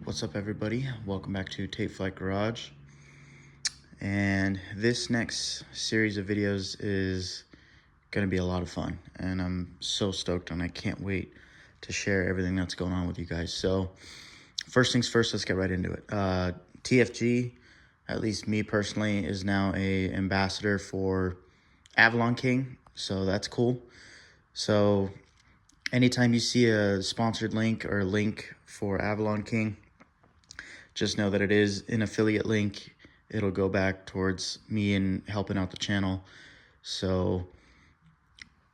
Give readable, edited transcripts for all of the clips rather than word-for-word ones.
What's up, everybody? Welcome back to Tape Flight Garage. And this next series of videos is going to be a lot of fun, and I'm so stoked, and I can't wait to share everything that's going on with you guys. So first things first, let's get right into it. TFG, at least me personally, is now a ambassador for Avalon King, so that's cool. So anytime you see a sponsored link or a link for Avalon King, just know that it is an affiliate link. It'll go back towards me and helping out the channel. So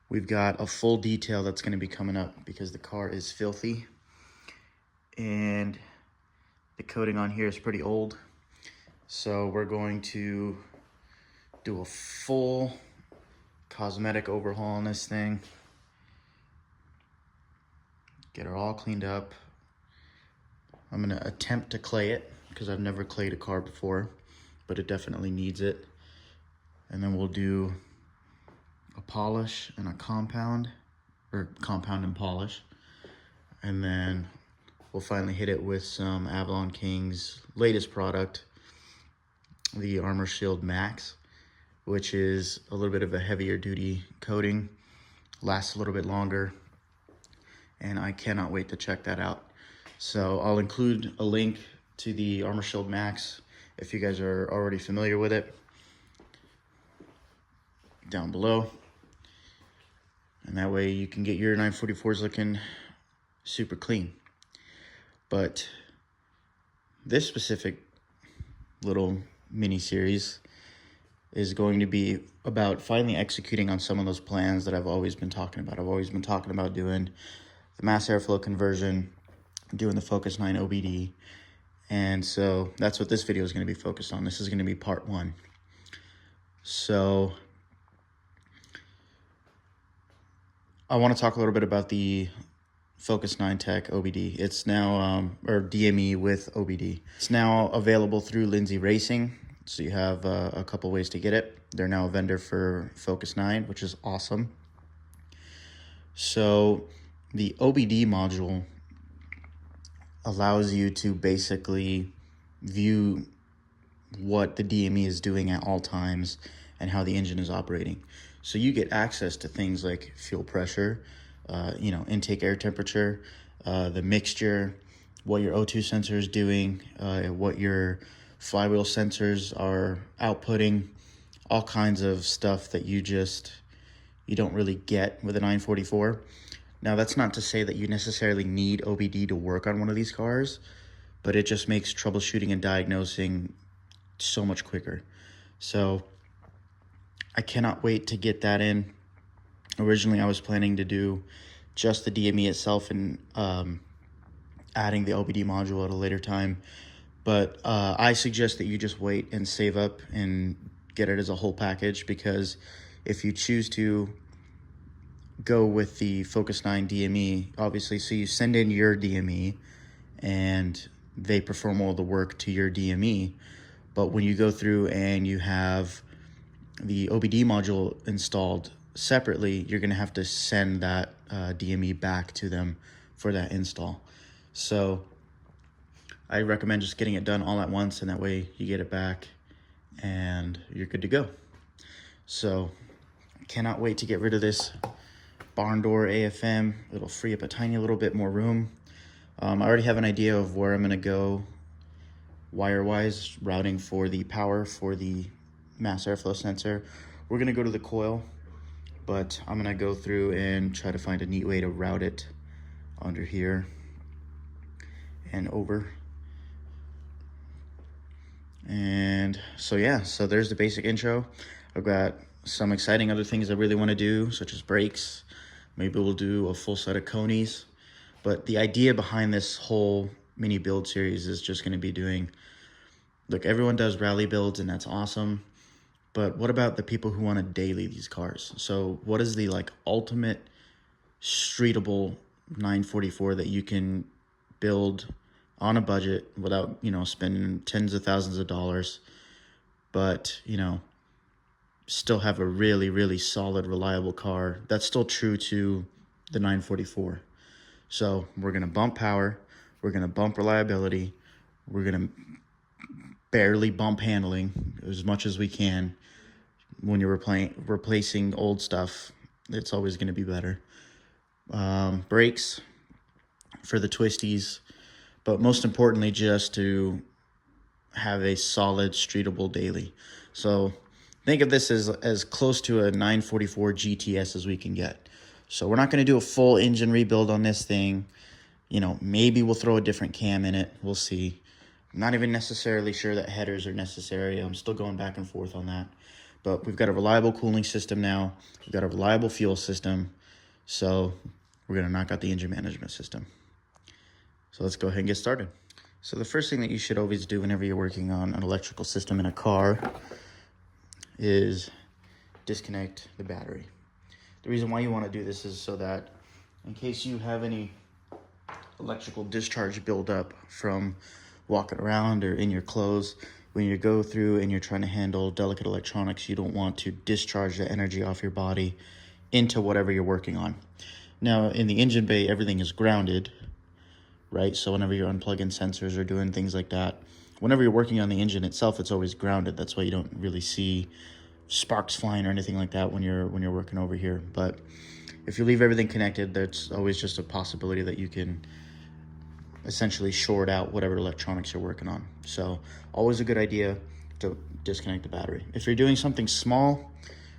we've got a full detail that's going to be coming up because the car is filthy and the coating on here is pretty old. So we're going to do a full cosmetic overhaul on this thing. Get her all cleaned up. I'm gonna attempt to clay it because I've never clayed a car before, but it definitely needs it. And then we'll do a polish and a compound, or compound and polish. And then we'll finally hit it with some Avalon King's latest product, the Armor Shield Max, which is a little bit of a heavier duty coating, lasts a little bit longer, and I cannot wait to check that out. So I'll include a link to the Armor Shield Max if you guys are already familiar with it down below. And that way you can get your 944s looking super clean. But this specific little mini series is going to be about finally executing on some of those plans that I've always been talking about. I've always been talking about doing the mass airflow conversion, doing the Focus 9 OBD, and so that's what this video is going to be focused on. This is going to be part one. So I want to talk a little bit about the Focus 9 Tech OBD. It's now, or DME with OBD. It's now available through Lindsay Racing, so you have a couple ways to get it. They're now a vendor for Focus 9, which is awesome. So the OBD module allows you to basically view what the DME is doing at all times and how the engine is operating. So you get access to things like fuel pressure, intake air temperature, the mixture, what your O2 sensor is doing, what your flywheel sensors are outputting, all kinds of stuff that you don't really get with a 944. Now, that's not to say that you necessarily need OBD to work on one of these cars, but it just makes troubleshooting and diagnosing so much quicker. So I cannot wait to get that in. Originally, I was planning to do just the DME itself and adding the OBD module at a later time. But I suggest that you just wait and save up and get it as a whole package, because if you choose to go with the Focus 9 DME, obviously, so you send in your DME and they perform all the work to your DME. But when you go through and you have the OBD module installed separately, you're going to have to send that DME back to them for that install. So I recommend just getting it done all at once, and that way you get it back and you're good to go. So I cannot wait to get rid of this barn door AFM. It'll free up a tiny little bit more room. I already have an idea of where I'm going to go wire-wise, routing for the power for the mass airflow sensor. We're going to go to the coil, but I'm going to go through and try to find a neat way to route it under here and over. And so yeah, so there's the basic intro. I've got some exciting other things I really want to do, such as brakes. Maybe we'll do a full set of conies. But the idea behind this whole mini build series is just going to be doing, look, everyone does rally builds and that's awesome. But what about the people who want to daily these cars? So what is the ultimate streetable 944 that you can build on a budget without, spending tens of thousands of dollars, but, still have a really, really solid, reliable car that's still true to the 944. So we're going to bump power, we're going to bump reliability, We're going to barely bump handling as much as we can. When you're replacing old stuff, it's always going to be better. Brakes for the twisties, but most importantly, just to have a solid streetable daily. So think of this as close to a 944 GTS as we can get. So we're not going to do a full engine rebuild on this thing. You know, maybe we'll throw a different cam in it. We'll see. I'm not even necessarily sure that headers are necessary. I'm still going back and forth on that. But we've got a reliable cooling system now. We've got a reliable fuel system. So we're going to knock out the engine management system. So let's go ahead and get started. So the first thing that you should always do whenever you're working on an electrical system in a car is disconnect the battery. The reason why you want to do this is so that in case you have any electrical discharge build up from walking around or in your clothes, when you go through and you're trying to handle delicate electronics, you don't want to discharge the energy off your body into whatever you're working on. Now, in the engine bay, everything is grounded, right? So whenever you're unplugging sensors or doing things like that, whenever you're working on the engine itself, it's always grounded. That's why you don't really see sparks flying or anything like that when you're working over here. But if you leave everything connected, there's always just a possibility that you can essentially short out whatever electronics you're working on. So always a good idea to disconnect the battery. If you're doing something small,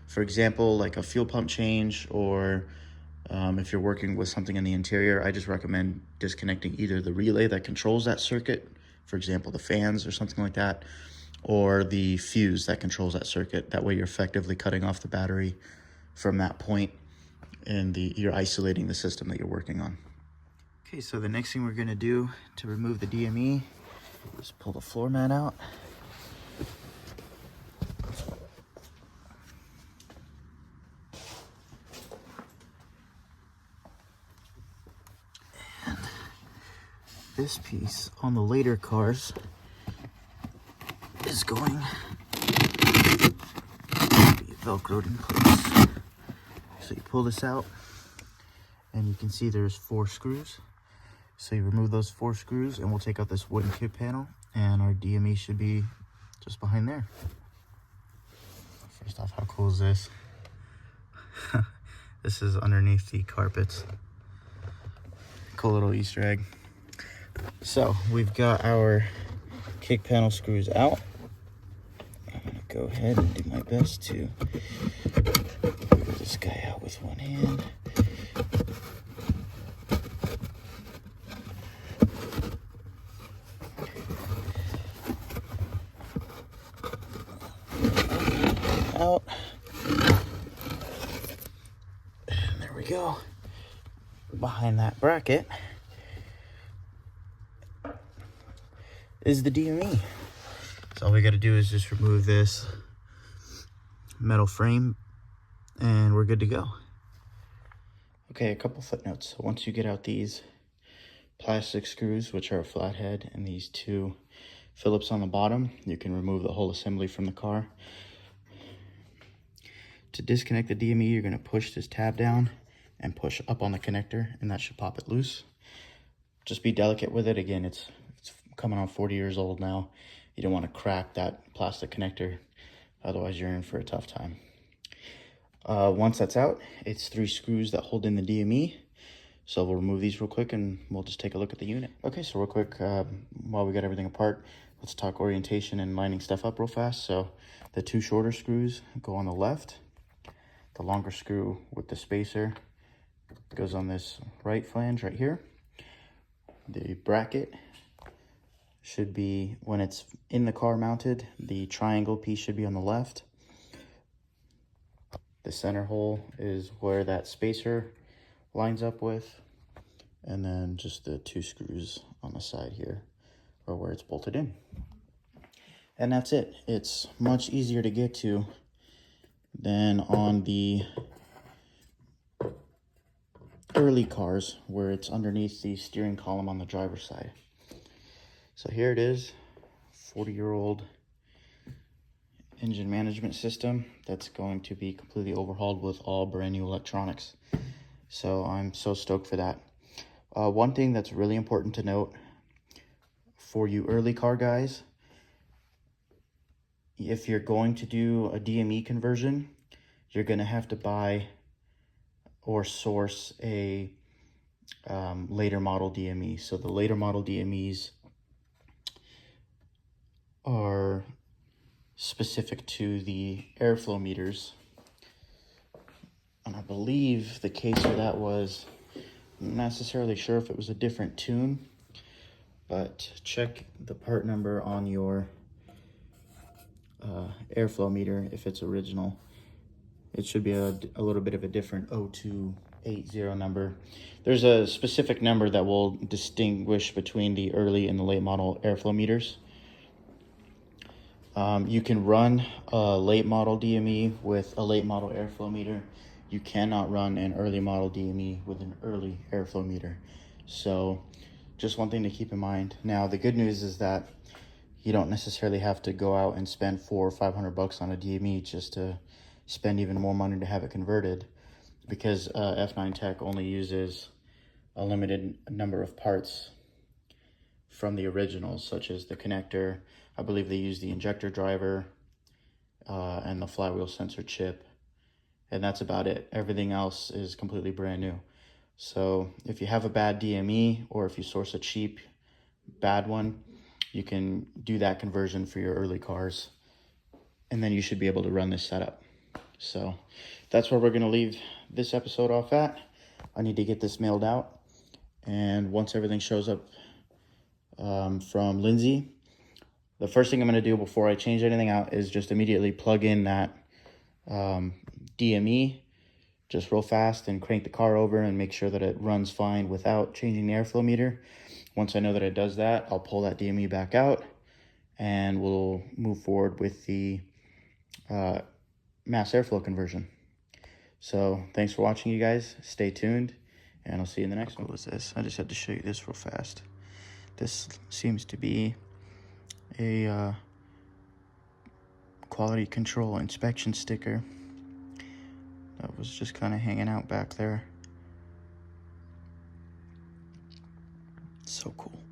for example, like a fuel pump change, or if you're working with something in the interior, I just recommend disconnecting either the relay that controls that circuit, for example, the fans or something like that, or the fuse that controls that circuit. That way you're effectively cutting off the battery from that point, and you're isolating the system that you're working on. Okay, so the next thing we're gonna do to remove the DME is pull the floor mat out. And this piece on the later cars is going to be Velcroed in place. So you pull this out and you can see there's 4 screws. So you remove those 4 screws and we'll take out this wooden kit panel, and our DME should be just behind there. First off, how cool is this? This is underneath the carpets. Cool little Easter egg. So we've got our kick panel screws out. I'm gonna go ahead and do my best to move this guy out with one hand. Out. And there we go. Behind that bracket is the DME. So all we got to do is just remove this metal frame and we're good to go. Okay, a couple footnotes. So once you get out these plastic screws, which are a flathead, and these 2 Phillips on the bottom, you can remove the whole assembly from the car. To disconnect the DME, you're going to push this tab down and push up on the connector, and that should pop it loose. Just be delicate with it. Again, it's coming on 40 years old now. You don't want to crack that plastic connector, otherwise you're in for a tough time. Once that's out, it's 3 screws that hold in the DME. So we'll remove these real quick and we'll just take a look at the unit. Okay, so real quick, while we got everything apart, let's talk orientation and lining stuff up real fast. So the 2 shorter screws go on the left. The longer screw with the spacer goes on this right flange right here. The bracket should be, when it's in the car mounted, the triangle piece should be on the left. The center hole is where that spacer lines up with. And then just the 2 screws on the side here are where it's bolted in. And that's it. It's much easier to get to than on the early cars where it's underneath the steering column on the driver's side. So here it is, 40-year-old engine management system that's going to be completely overhauled with all brand new electronics. So I'm so stoked for that. One thing that's really important to note for you early car guys, if you're going to do a DME conversion, you're going to have to buy or source a later model DME. So the later model DMEs are specific to the airflow meters. And I believe the case for that was, I'm not necessarily sure if it was a different tune, but check the part number on your airflow meter if it's original. It should be a little bit of a different 0280 number. There's a specific number that will distinguish between the early and the late model airflow meters. You can run a late model DME with a late model airflow meter. You cannot run an early model DME with an early airflow meter. So just one thing to keep in mind. Now, the good news is that you don't necessarily have to go out and spend $400 or $500 on a DME just to spend even more money to have it converted, because F9 Tech only uses a limited number of parts from the originals, such as the connector. I believe they use the injector driver and the flywheel sensor chip, and that's about it. Everything else is completely brand new. So if you have a bad DME, or if you source a cheap, bad one, you can do that conversion for your early cars, and then you should be able to run this setup. So that's where we're going to leave this episode off at. I need to get this mailed out, and once everything shows up from Lindsay, the first thing I'm going to do before I change anything out is just immediately plug in that DME just real fast and crank the car over and make sure that it runs fine without changing the airflow meter. Once I know that it does that, I'll pull that DME back out and we'll move forward with the mass airflow conversion. So thanks for watching, you guys. Stay tuned, and I'll see you in the next one. What was this? I just had to show you this real fast. This seems to be a quality control inspection sticker that was just kind of hanging out back there. So cool.